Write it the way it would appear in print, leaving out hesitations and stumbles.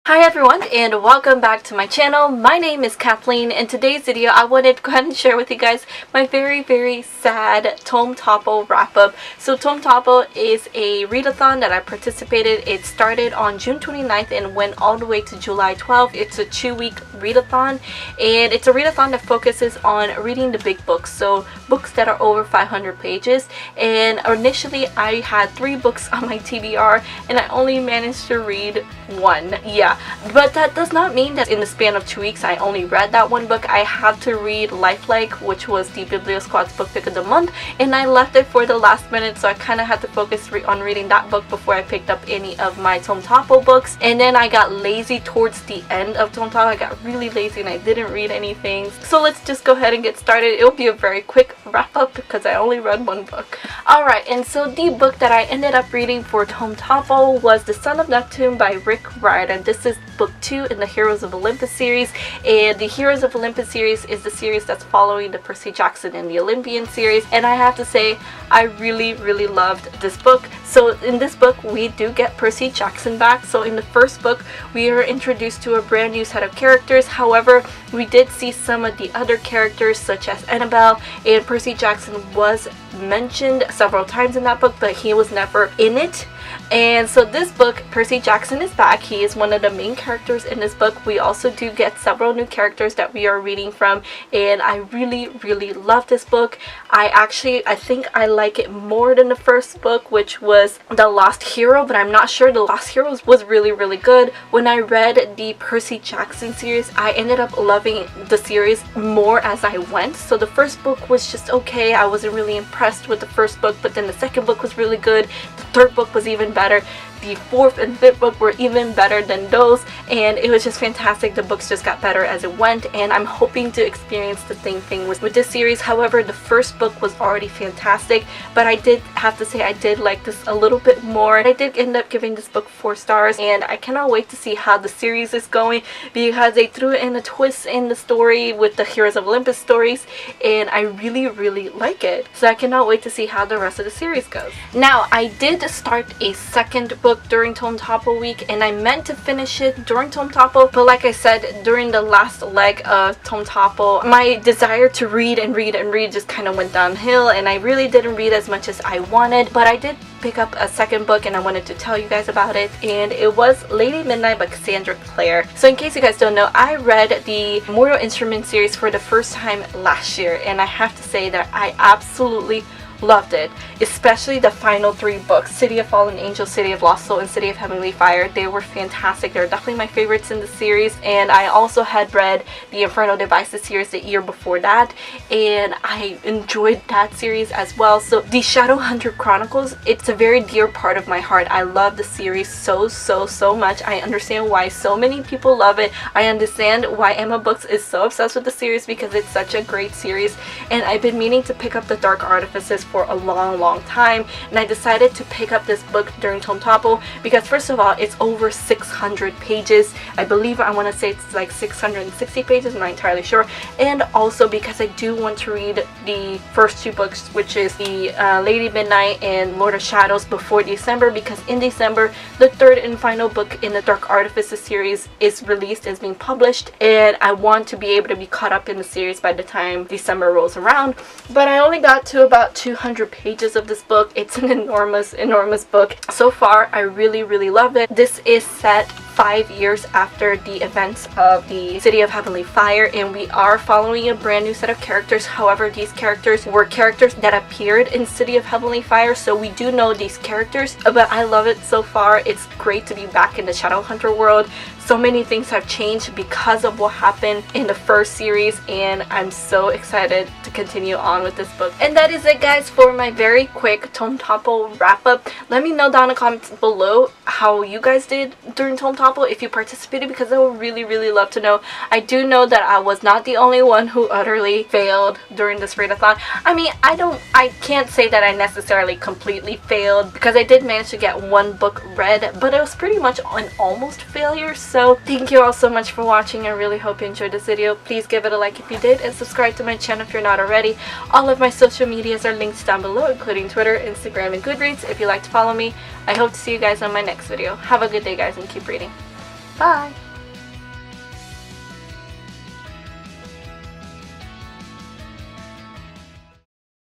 Hi everyone and welcome back to my channel. My name is Kathleen. In today's video I wanted to go ahead and share with you guys my very sad Tome Topple wrap up. So Tome Topple is a readathon that I participated. It started on June 29th and went all the way to July 12th. It's a 2-week readathon and it's a readathon that focuses on reading the big books. So books that are over 500 pages, and initially I had 3 books on my TBR and I only managed to read 1. Yeah. But that does not mean that in the span of 2 weeks I only read that 1 book. I had to read Lifelike, which was the BIBLIO Squad's book pick of the month, and I left it for the last minute, so I kind of had to focus on reading that book before I picked up any of my Tome Topple books. And then I got lazy towards the end of Tome Topple. I got really lazy and I didn't read anything. So let's just go ahead and get started. It'll be a very quick wrap up because I only read 1 book. Alright, and so the book that I ended up reading for Tome Topple was The Son of Neptune by Rick Riordan. This is book 2 in the Heroes of Olympus series, and the Heroes of Olympus series is the series that's following the Percy Jackson and the Olympian series, and I have to say I really loved this book. So in this book we do get Percy Jackson back. So in the first book we are introduced to a brand new set of characters. However, we did see some of the other characters such as Annabelle, and Percy Jackson was mentioned several times in that book, but he was never in it. And so this book, Percy Jackson is back. He is one of the main characters in this book. We also do get several new characters that we are reading from, and I really love this book. I think I like it more than the first book, which was The Lost Hero, but I'm not sure. The Lost Hero was really good. When I read the Percy Jackson series, I ended up loving the series more as I went. So the first book was just okay. I wasn't really impressed with the first book, but then the second book was really good. The third book was even better. The 4th and 5th book were even better than those, and it was just fantastic. The books just got better as it went, and I'm hoping to experience the same thing with this series. However, the first book was already fantastic, but I did have to say I did like this a little bit more. I did end up giving this book 4 stars, and I cannot wait to see how the series is going because they threw in a twist in the story with the Heroes of Olympus stories, and I really like it. So I cannot wait to see how the rest of the series goes. Now, I did start a second book during Tome Topple week, and I meant to finish it during Tome Topple, but like I said, during the last leg of Tome Topple, my desire to read just kind of went downhill, and I really didn't read as much as I wanted. But I did pick up a second book and I wanted to tell you guys about it, and it was Lady Midnight by Cassandra Clare. So in case you guys don't know, I read the Mortal Instrument series for the first time last year, and I have to say that I absolutely loved it, especially the final 3 books, City of Fallen Angels, City of Lost Soul, and City of Heavenly Fire. They were fantastic. They're definitely my favorites in the series, and I also had read the Infernal Devices series the year before that, and I enjoyed that series as well. So the Shadowhunter Chronicles, it's a very dear part of my heart. I love the series so much. I understand why so many people love it. I understand why Emma Books is so obsessed with the series because it's such a great series, and I've been meaning to pick up the Dark Artifices for a long time, and I decided to pick up this book during Tome Topple because first of all, it's over 600 pages. I believe, I want to say it's like 660 pages, I'm not entirely sure, and also because I do want to read the first 2 books, which is the Lady Midnight and Lord of Shadows, before December, because in December the 3rd and final book in the Dark Artifices series is released, is being published, and I want to be able to be caught up in the series by the time December rolls around. But I only got to about 200 pages of this book. It's an enormous book. So far, I really love it. This is set 5 years after the events of the City of Heavenly Fire, and we are following a brand new set of characters. However, these characters were characters that appeared in City of Heavenly Fire, so we do know these characters, but I love it so far. It's great to be back in the Shadowhunter world. So many things have changed because of what happened in the first series, and I'm so excited to continue on with this book. And that is it, guys, for my very quick Tome Topple wrap up. Let me know down in the comments below how you guys did during Tome Topple, if you participated, because I would really love to know. I do know that I was not the only one who utterly failed during this readathon. I mean, I can't say that I necessarily completely failed because I did manage to get 1 book read, but it was pretty much an almost failure. So thank you all so much for watching. I really hope you enjoyed this video. Please give it a like if you did, and subscribe to my channel if you're not already. All of my social medias are linked down below, including Twitter, Instagram, and Goodreads if you'd like to follow me. I hope to see you guys on my next video. Have a good day, guys, and keep reading. Bye!